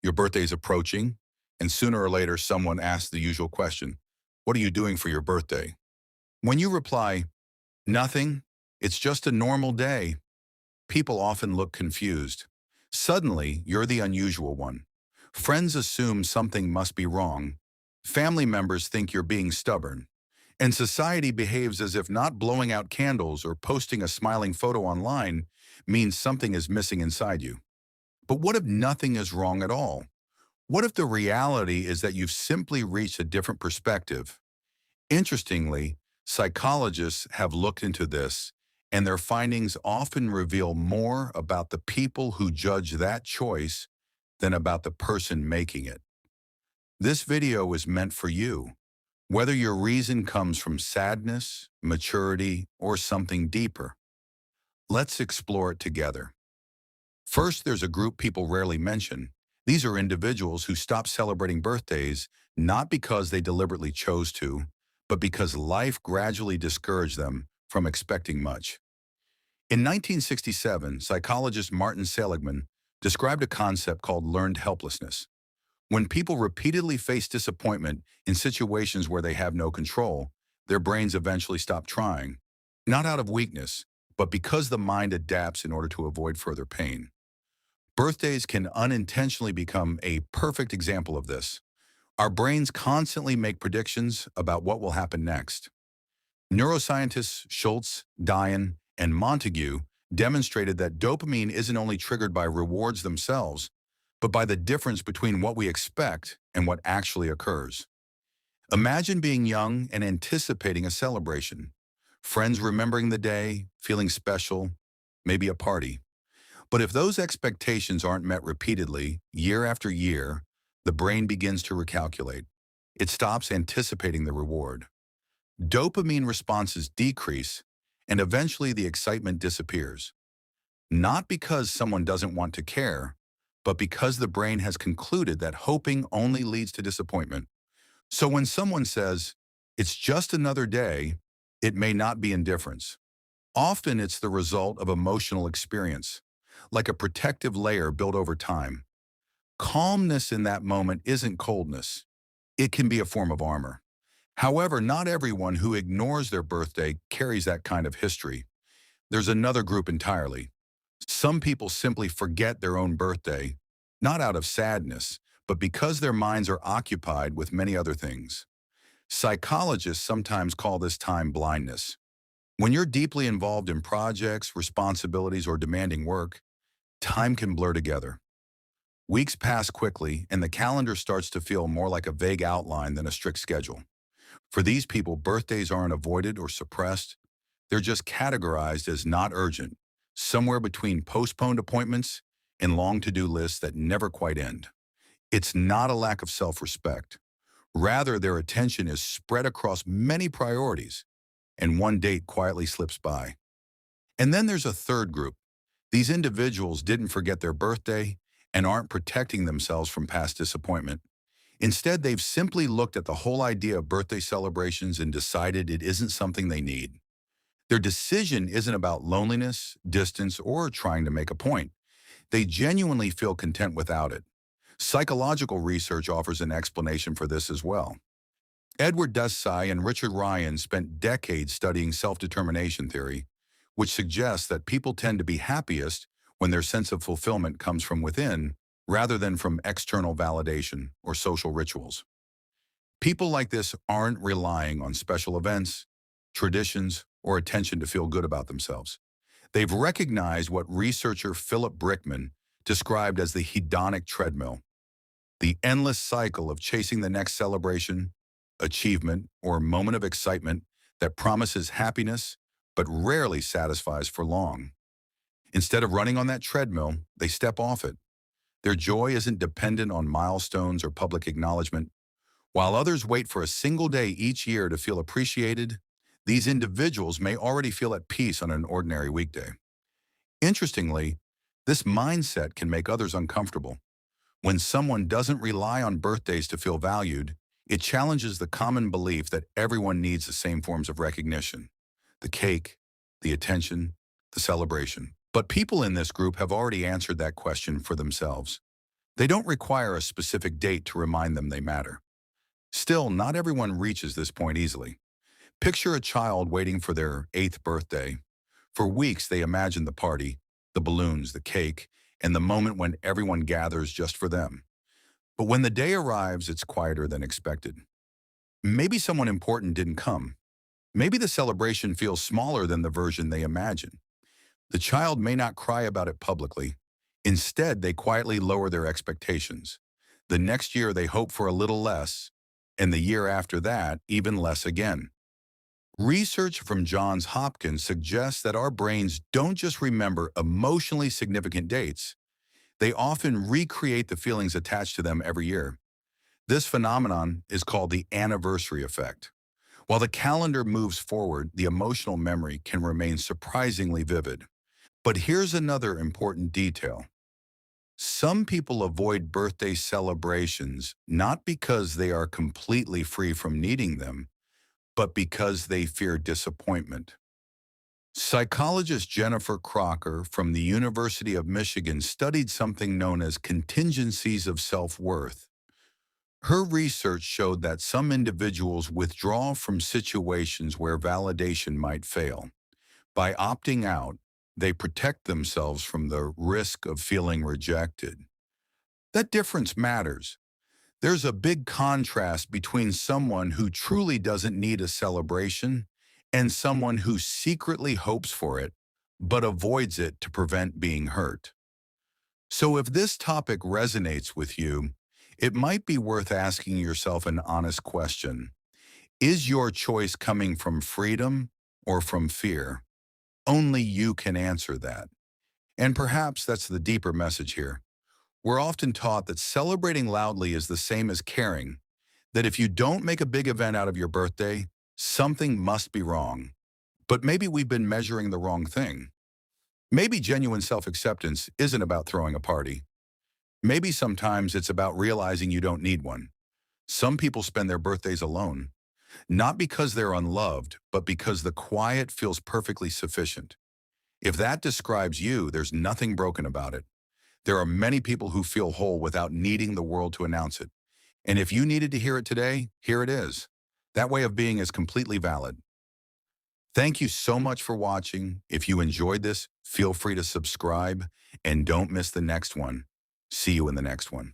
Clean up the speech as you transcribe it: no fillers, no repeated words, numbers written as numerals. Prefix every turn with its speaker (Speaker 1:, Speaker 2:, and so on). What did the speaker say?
Speaker 1: Your birthday's approaching, and sooner or later someone asks the usual question, "What are you doing for your birthday?" When you reply, "Nothing, it's just a normal day," people often look confused. Suddenly, you're the unusual one. Friends assume something must be wrong. Family members think you're being stubborn. And society behaves as if not blowing out candles or posting a smiling photo online means something is missing inside you. But what if nothing is wrong at all? What if the reality is that you've simply reached a different perspective? Interestingly, psychologists have looked into this, and their findings often reveal more about the people who judge that choice than about the person making it. This video is meant for you. Whether your reason comes from sadness, maturity, or something deeper, let's explore it together. First, there's a group people rarely mention. These are individuals who stop celebrating birthdays not because they deliberately chose to, but because life gradually discouraged them from expecting much. In 1967, psychologist Martin Seligman described a concept called learned helplessness. When people repeatedly face disappointment in situations where they have no control, their brains eventually stop trying, not out of weakness, but because the mind adapts in order to avoid further pain. Birthdays can unintentionally become a perfect example of this. Our brains constantly make predictions about what will happen next. Neuroscientists Schultz, Diane, and Montague demonstrated that dopamine isn't only triggered by rewards themselves, but by the difference between what we expect and what actually occurs. Imagine being young and anticipating a celebration, friends remembering the day, feeling special, maybe a party. But if those expectations aren't met repeatedly, year after year, the brain begins to recalculate. It stops anticipating the reward. Dopamine responses decrease, and eventually the excitement disappears. Not because someone doesn't want to care, but because the brain has concluded that hoping only leads to disappointment. So when someone says, "It's just another day," it may not be indifference. Often it's the result of emotional experience, like a protective layer built over time. Calmness in that moment isn't coldness. It can be a form of armor. However, not everyone who ignores their birthday carries that kind of history. There's another group entirely. Some people simply forget their own birthday, not out of sadness, but because their minds are occupied with many other things. Psychologists sometimes call this time blindness. When you're deeply involved in projects, responsibilities, or demanding work, time can blur together. Weeks pass quickly, and the calendar starts to feel more like a vague outline than a strict schedule. For these people, birthdays aren't avoided or suppressed. They're just categorized as not urgent, somewhere between postponed appointments and long to-do lists that never quite end. It's not a lack of self-respect. Rather, their attention is spread across many priorities, and one date quietly slips by. And then there's a third group. These individuals didn't forget their birthday and aren't protecting themselves from past disappointment. Instead, they've simply looked at the whole idea of birthday celebrations and decided it isn't something they need. Their decision isn't about loneliness, distance, or trying to make a point. They genuinely feel content without it. Psychological research offers an explanation for this as well. Edward Desai and Richard Ryan spent decades studying self-determination theory, which suggests that people tend to be happiest when their sense of fulfillment comes from within rather than from external validation or social rituals. People like this aren't relying on special events, traditions, or attention to feel good about themselves. They've recognized what researcher Philip Brickman described as the hedonic treadmill, the endless cycle of chasing the next celebration, achievement, or moment of excitement that promises happiness but rarely satisfies for long. Instead of running on that treadmill, they step off it. Their joy isn't dependent on milestones or public acknowledgement. While others wait for a single day each year to feel appreciated, these individuals may already feel at peace on an ordinary weekday. Interestingly, this mindset can make others uncomfortable. When someone doesn't rely on birthdays to feel valued, it challenges the common belief that everyone needs the same forms of recognition: the cake, the attention, the celebration. But people in this group have already answered that question for themselves. They don't require a specific date to remind them they matter. Still, not everyone reaches this point easily. Picture a child waiting for their 8th birthday. For weeks, they imagine the party, the balloons, the cake, and the moment when everyone gathers just for them. But when the day arrives, it's quieter than expected. Maybe someone important didn't come. Maybe the celebration feels smaller than the version they imagine. The child may not cry about it publicly. Instead, they quietly lower their expectations. The next year, they hope for a little less, and the year after that, even less again. Research from Johns Hopkins suggests that our brains don't just remember emotionally significant dates, they often recreate the feelings attached to them every year. This phenomenon is called the anniversary effect. While the calendar moves forward, the emotional memory can remain surprisingly vivid. But here's another important detail. Some people avoid birthday celebrations not because they are completely free from needing them, but because they fear disappointment. Psychologist Jennifer Crocker from the University of Michigan studied something known as contingencies of self-worth. Her research showed that some individuals withdraw from situations where validation might fail. By opting out, they protect themselves from the risk of feeling rejected. That difference matters. There's a big contrast between someone who truly doesn't need a celebration and someone who secretly hopes for it, but avoids it to prevent being hurt. So if this topic resonates with you, it might be worth asking yourself an honest question. Is your choice coming from freedom or from fear? Only you can answer that. And perhaps that's the deeper message here. We're often taught that celebrating loudly is the same as caring, that if you don't make a big event out of your birthday, something must be wrong. But maybe we've been measuring the wrong thing. Maybe genuine self-acceptance isn't about throwing a party. Maybe sometimes it's about realizing you don't need one. Some people spend their birthdays alone, not because they're unloved, but because the quiet feels perfectly sufficient. If that describes you, there's nothing broken about it. There are many people who feel whole without needing the world to announce it. And if you needed to hear it today, here it is. That way of being is completely valid. Thank you so much for watching. If you enjoyed this, feel free to subscribe and don't miss the next one. See you in the next one.